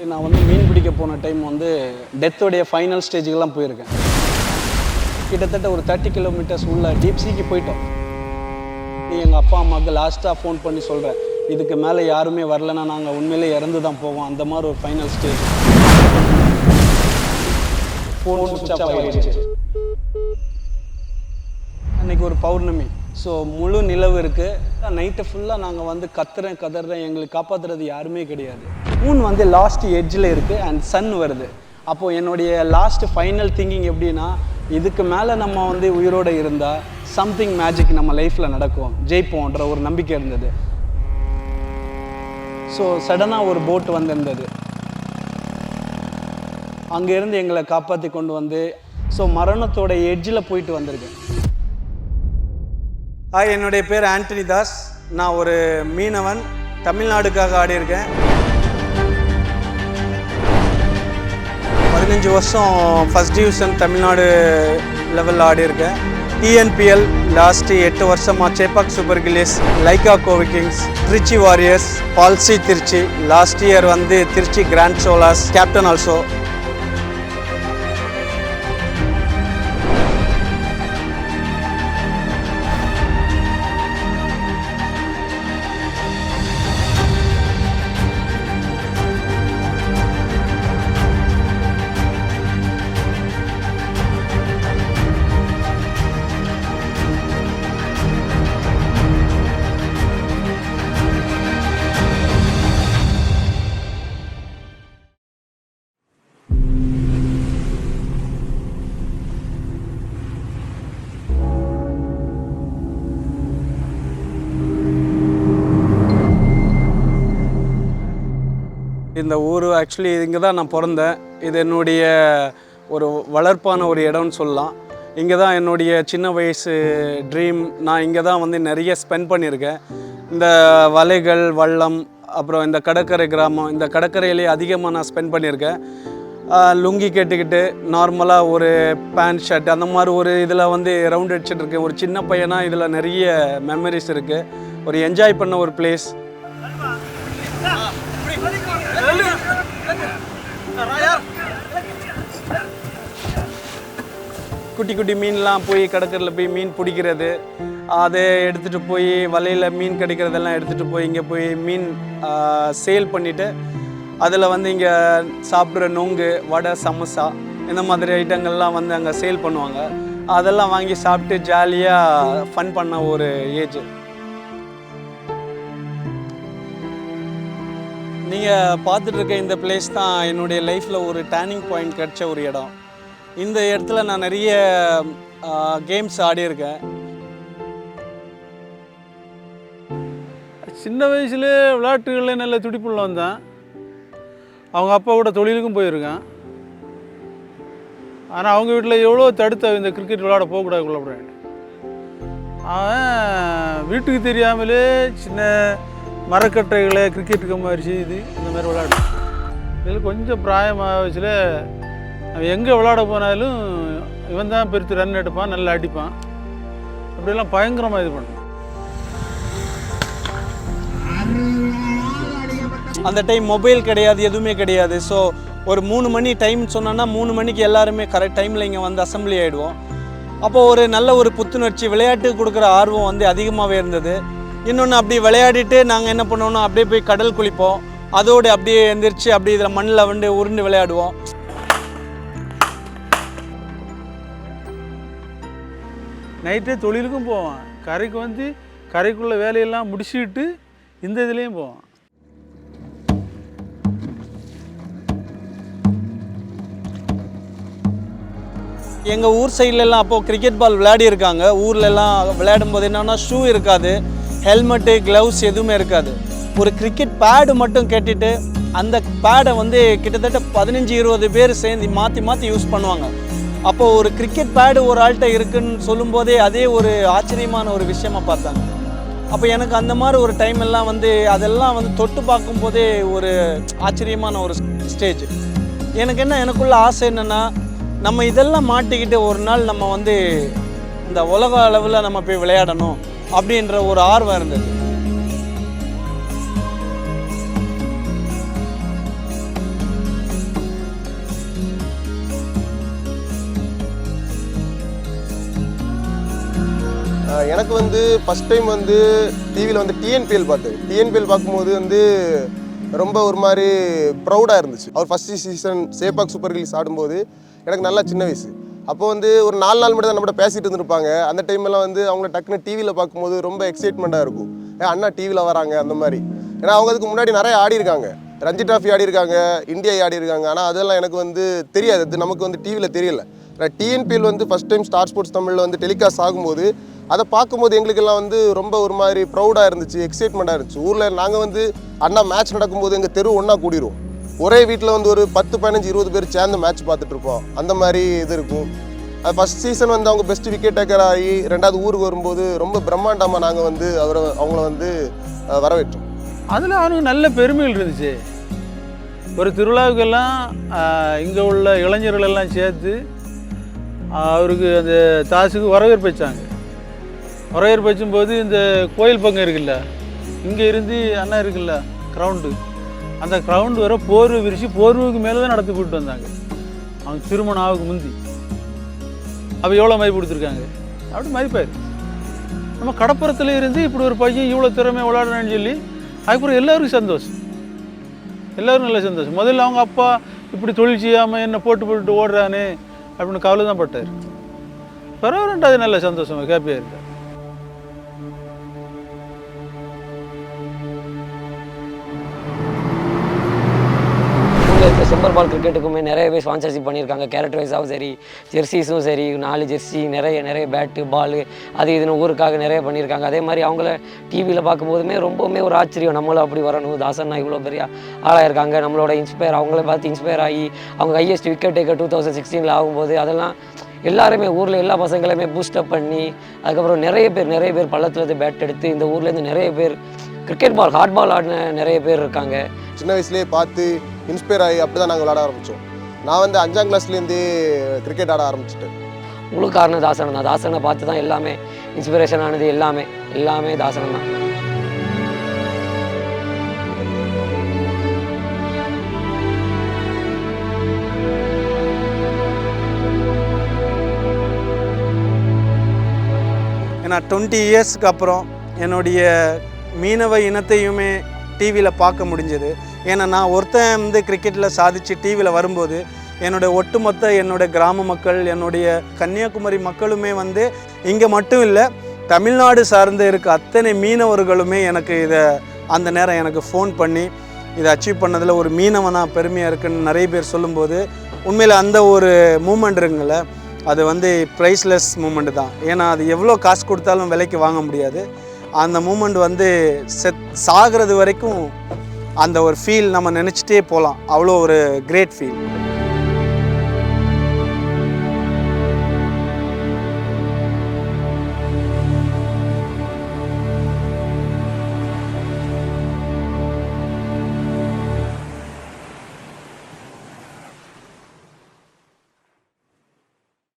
நான் வந்து மீன் பிடிக்க போன டைம் வந்து டெத்தோடைய ஃபைனல் ஸ்டேஜுக்கெல்லாம் போயிருக்கேன். கிட்டத்தட்ட ஒரு 30 கிலோமீட்டர்ஸ் உள்ள டீப் சீக்கு போயிட்டோம். எங்கள் அப்பா அம்மாவுக்கு லாஸ்ட்டாக ஃபோன் பண்ணி சொல்கிறேன், இதுக்கு மேலே யாருமே வரலன்னா நாங்கள் உண்மையிலே இறந்து தான் போவோம். அந்த மாதிரி ஒரு ஃபைனல் ஸ்டேஜ். ஃபோன் சுவிட்ச் ஆஃப் ஆகிடுச்சு. அன்றைக்கி ஒரு பௌர்ணமி. ஸோ முழு நிலவு இருக்குது. நைட்டு ஃபுல்லாக நாங்கள் வந்து கதறேன் எங்களுக்கு காப்பாற்றுறது யாருமே கிடையாது. மூன் வந்து லாஸ்ட் எட்ஜில் இருக்குது அண்ட் சன் வருது. அப்போது என்னுடைய லாஸ்ட் ஃபைனல் திங்கிங் எப்படின்னா, இதுக்கு மேலே நம்ம வந்து உயிரோடு இருந்தால் சம்திங் மேஜிக் நம்ம லைஃப்பில் நடக்கும், ஜெயிப்போன்ற ஒரு நம்பிக்கை இருந்தது. ஸோ சடனாக ஒரு போட் வந்திருந்தது. அங்கேருந்து எங்களை காப்பாற்றி கொண்டு வந்து ஸோ மரணத்தோட எட்ஜில் போயிட்டு வந்திருக்கேன். என்னுடைய பேர் ஆண்டனி தாஸ். நான் ஒரு மீனவன். தமிழ்நாடுக்காக ஆடியிருக்கேன். 15 வருஷம் ஃபஸ்ட் டிவிஷன் தமிழ்நாடு லெவலில் ஆடியிருக்கேன். டிஎன்பிஎல் லாஸ்ட்டு 8 வருஷமாக Chepauk super gillies, Lyca Kovai kings, Trichy warriors, Ballsy Trichy, last year வந்து Trichy grand Cholas captain also. இந்த ஊர் ஆக்சுவலி இங்கே தான் நான் பிறந்தேன். இது என்னுடைய ஒரு வளர்ப்பான ஒரு இடம்னு சொல்லலாம். இங்கே தான் என்னுடைய சின்ன வயசு ட்ரீம். நான் இங்கே தான் வந்து நிறைய ஸ்பெண்ட் பண்ணியிருக்கேன். இந்த வலைகள், வள்ளம், அப்புறம் இந்த கடற்கரை கிராமம், இந்த கடற்கரையிலே அதிகமாக நான் ஸ்பெண்ட் பண்ணியிருக்கேன். லுங்கி கேட்டுக்கிட்டு நார்மலாக ஒரு பேண்ட் ஷர்ட் அந்த மாதிரி ஒரு இதில் வந்து ரவுண்ட் அடிச்சுட்டு இருக்கேன். ஒரு சின்ன பையனாக இதில் நிறைய மெமரிஸ் இருக்குது. ஒரு என்ஜாய் பண்ண ஒரு பிளேஸ். குட்டி குட்டி மீன்லாம் போய் கடற்கரையில் போய் மீன் பிடிக்கிறது, அதை எடுத்துகிட்டு போய் வலையில் மீன் கிடைக்கிறதெல்லாம் எடுத்துகிட்டு போய் இங்கே போய் மீன் சேல் பண்ணிவிட்டு அதில் வந்து இங்கே சாப்பிட்ற நொங்கு, வடை, சமோசா இந்த மாதிரி ஐட்டங்கள்லாம் வந்து அங்கே சேல் பண்ணுவாங்க. அதெல்லாம் வாங்கி சாப்பிட்டு ஜாலியாக ஃபன் பண்ண ஒரு ஏஜ். நீங்கள் பார்த்துட்டு இருக்க இந்த பிளேஸ் தான் என்னுடைய லைஃப்பில் ஒரு டேர்னிங் பாயிண்ட் கிடச்ச ஒரு இடம். இந்த இடத்துல நான் நிறைய கேம்ஸ் ஆடியிருக்கேன். சின்ன வயசுலேயே விளையாட்டுகளில் நல்ல துடிப்புள்ள வந்தேன். அவங்க அப்பாவோட தொழிலுக்கும் போயிருக்கேன். ஆனால் அவங்க வீட்டில் எவ்வளோ தடுத்த இந்த கிரிக்கெட் விளையாட போகக்கூடாது கொள்ளப்படுறேன். அவன் வீட்டுக்கு தெரியாமலே சின்ன மரக்கட்டைகளை கிரிக்கெட்டுக்கு மாதிரி செய்து இந்த மாதிரி விளையாடும். இதில் கொஞ்சம் பிராயமாக வயசில் அவன் எங்கே விளையாட போனாலும் இவன் தான் பெருத்து ரன் எடுப்பான், நல்லா அடிப்பான். அப்படியெல்லாம் பயங்கரமாக இது பண்ணுவான். அந்த டைம் மொபைல் கிடையாது, எதுவுமே கிடையாது. ஸோ ஒரு 3 மணி டைம் சொன்னோன்னா 3 மணிக்கு எல்லாருமே கரெக்ட் டைமில் இங்கே வந்து அசம்பிளி ஆகிடுவோம். அப்போது ஒரு நல்ல ஒரு புத்துணர்ச்சி, விளையாட்டு கொடுக்குற ஆர்வம் வந்து அதிகமாகவே இருந்தது. இன்னொன்று அப்படி விளையாடிட்டு நாங்கள் என்ன பண்ணுவோம்னா அப்படியே போய் கடல் குளிப்போம். அதோடு அப்படியே எந்திரிச்சு அப்படியே இதில் மண்ணில் வந்து உருண்டு விளையாடுவோம். நைட்டே தொழிலுக்கும் போவான். கரைக்கு வந்து கரைக்குள்ள வேலையெல்லாம் முடிச்சுட்டு இந்த இதுலேயும் போவான். எங்கள் ஊர் சைட்லலாம் அப்போது கிரிக்கெட் பால் விளையாடி இருக்காங்க. ஊர்லெலாம் விளையாடும் போது என்னென்னா ஷூ இருக்காது, ஹெல்மெட்டு, க்ளவுஸ் எதுவுமே இருக்காது. ஒரு கிரிக்கெட் பேடு மட்டும் கட்டிட்டு அந்த பேடை வந்து கிட்டத்தட்ட 15-20 பேர் சேர்ந்து மாற்றி மாற்றி யூஸ் பண்ணுவாங்க. அப்போது ஒரு கிரிக்கெட் பேடு ஒரு ஆள்கிட்ட இருக்குன்னு சொல்லும்போதே அதே ஒரு ஆச்சரியமான ஒரு விஷயமா பார்த்தாங்க. அப்போ எனக்கு அந்த மாதிரி ஒரு டைம் எல்லாம் வந்து அதெல்லாம் வந்து தொட்டு பார்க்கும்போதே ஒரு ஆச்சரியமான ஒரு ஸ்டேஜ். எனக்குள்ள ஆசை என்னென்னா, நம்ம இதெல்லாம் மாட்டிக்கிட்டு ஒரு நாள் நம்ம வந்து இந்த உலக அளவில் நம்ம போய் விளையாடணும் அப்படின்ற ஒரு ஆர்வம் இருந்தது. எனக்கு வந்து ஃபஸ்ட் டைம் வந்து டிவியில் வந்து டிஎன்பிஎல் பார்த்தேன். டிஎன்பிஎல் பார்க்கும்போது வந்து ரொம்ப ஒரு மாதிரி ப்ரௌடாக இருந்துச்சு. அவர் first season Chepauk super kings ஆடும்போது எனக்கு நல்லா சின்ன வயசு. அப்போ வந்து ஒரு 4 நாள் மட்டும் தான் நம்மகிட்ட பேசிகிட்டு இருந்திருப்பாங்க. அந்த டைம்லாம் வந்து அவங்கள டக்குன்னு டிவியில் பார்க்கும்போது ரொம்ப எக்ஸைட்மெண்ட்டாக இருக்கும். அண்ணா டிவியில் வராங்க அந்த மாதிரி. ஏன்னா அவங்க அதுக்கு முன்னாடி நிறைய ஆடி இருக்காங்க, ரஞ்சி டிராஃபி ஆடி இருக்காங்க, இந்தியா ஆடி இருக்காங்க. ஆனால் அதெல்லாம் எனக்கு வந்து தெரியாது, அது நமக்கு வந்து டிவியில் தெரியல. டிஎன்பிஎல் வந்து ஃபஸ்ட் டைம் ஸ்டார் ஸ்போர்ட்ஸ் தமிழில் வந்து டெலிகாஸ்ட் ஆகும்போது அதை பார்க்கும்போது எங்களுக்கெல்லாம் வந்து ரொம்ப ஒரு மாதிரி ப்ரௌடாக இருந்துச்சு, எக்ஸைட்மெண்ட்டாக இருந்துச்சு. ஊரில் நாங்கள் வந்து அண்ணா மேட்ச் நடக்கும்போது எங்கள் தெரு ஒன்றா கூடிடுவோம். ஒரே வீட்டில் வந்து ஒரு 10, 15, 20 பேர் சேர்ந்து மேட்ச் பார்த்துட்டு இருப்போம். அந்த மாதிரி இது இருக்கும். அது ஃபஸ்ட் சீசன் வந்து அவங்க பெஸ்ட் விக்கெட் டேக்கர் ஆகி 2வது ஊருக்கு வரும்போது ரொம்ப பிரம்மாண்டமாக நாங்கள் வந்து அவங்கள வந்து வரவேற்றோம். அதில் அவனுக்கு நல்ல பெருமைகள் இருந்துச்சு. ஒரு திருவிழாவுக்கெல்லாம் இங்கே உள்ள இளைஞர்கள் எல்லாம் சேர்த்து அவருக்கு அந்த தாஸுக்கு வரவேற்பு வச்சாங்க. வரவேற்பு வச்சும்போது இந்த கோயில் பக்கம் இருக்குல்ல, இங்கே இருந்து அண்ணா இருக்குல்ல கிரவுண்டு, அந்த கிரவுண்டு வர போர்வை விரித்து போர்வுக்கு மேலே தான் நடத்தி போட்டு வந்தாங்க. அவங்க திருமணம் ஆகுக்கு முந்தி அப்போ எவ்வளோ மதிப்பு கொடுத்துருக்காங்க, அப்படி மதிப்பார். நம்ம கடப்புறத்தில் இருந்து இப்படி ஒரு பையன் இவ்வளோ திறமை விளையாடுறான்னு சொல்லி அதுக்கப்புறம் எல்லாருக்கும் சந்தோஷம், எல்லோரும் நல்ல சந்தோஷம். முதல்ல அவங்க அப்பா இப்படி தொழில் செய்யாமல் என்ன போட்டு ஓடுறானே அப்படின்னு கவலை தான் பட்டார். பரவாயில்ல, அது நல்ல சந்தோஷம், ஹாப்பியாக இருக்கார். இப்போ செம்பர் பால் கிரிக்கெட்டுக்குமே நிறையவே ஸ்பான்சர்ஷிப் பண்ணியிருக்காங்க. கேரக்டர் வைஸாகவும் சரி, ஜெர்சிஸும் சரி, 4 ஜெர்சி, நிறைய பேட்டு பால் அது இதுன்னு ஊருக்காக நிறைய பண்ணியிருக்காங்க. அதே மாதிரி அவங்கள டிவியில் பார்க்கும்போதுமே ரொம்பவுமே ஒரு ஆச்சரியம், நம்மளும் அப்படி வரணும், தாசன்னா இவ்வளோ பெரிய ஆளாக இருக்காங்க, நம்மளோட இன்ஸ்பயர், அவங்கள பார்த்து இன்ஸ்பயர் ஆகி அவங்க ஹையஸ்ட் விக்கெட் டேக்கர் 2016 ஆகும்போது அதெல்லாம் எல்லாருமே ஊரில் எல்லா பசங்களையுமே பூஸ்டப் பண்ணி அதுக்கப்புறம் நிறைய பேர் பள்ளத்துலேருந்து பேட் எடுத்து இந்த ஊர்லேருந்து நிறைய பேர் கிரிக்கெட் பால் ஹார்ட் பால் ஆடின நிறைய பேர் இருக்காங்க. சின்ன வயசுலேயே பார்த்து இன்ஸ்பயர் ஆகி அப்படி தான் நாங்கள் விளாட ஆரம்பித்தோம். நான் வந்து 5ஆம் கிளாஸ்லேருந்தே கிரிக்கெட் ஆட ஆரம்பிச்சிட்டேன். முழு காரணம் தாசனம் தான். தாசனை பார்த்து தான் எல்லாமே இன்ஸ்பிரேஷன் ஆனது, எல்லாமே தாசனம் தான். ஏன்னா 20 இயர்ஸ்க்கு அப்புறம் என்னுடைய மீனவ இனத்தையுமே டிவியில் பார்க்க முடிஞ்சது. ஏன்னா நான் ஒருத்தன் வந்து கிரிக்கெட்டில் சாதித்து டிவியில் வரும்போது என்னுடைய கிராம மக்கள், என்னுடைய கன்னியாகுமரி மக்களுமே வந்து இங்கே மட்டும் இல்லை, தமிழ்நாடு சார்ந்து இருக்க அத்தனை மீனவர்களுமே எனக்கு அந்த நேரம் எனக்கு ஃபோன் பண்ணி இதை அச்சீவ் பண்ணதில் ஒரு மீனவனாக பெருமையாக இருக்குன்னு நிறைய பேர் சொல்லும்போது உண்மையில் அந்த ஒரு மூமெண்ட் இருக்குங்கள, அது வந்து ப்ரைஸ்லெஸ் மூமெண்ட்டு தான். ஏன்னா அது எவ்வளோ காசு கொடுத்தாலும் விலைக்கு வாங்க முடியாது. அந்த மூமெண்ட் வந்து சாகிறது வரைக்கும் அந்த ஒரு ஃபீல் நம்ம நினச்சிட்டே போகலாம். அவ்வளோ ஒரு கிரேட் ஃபீல்.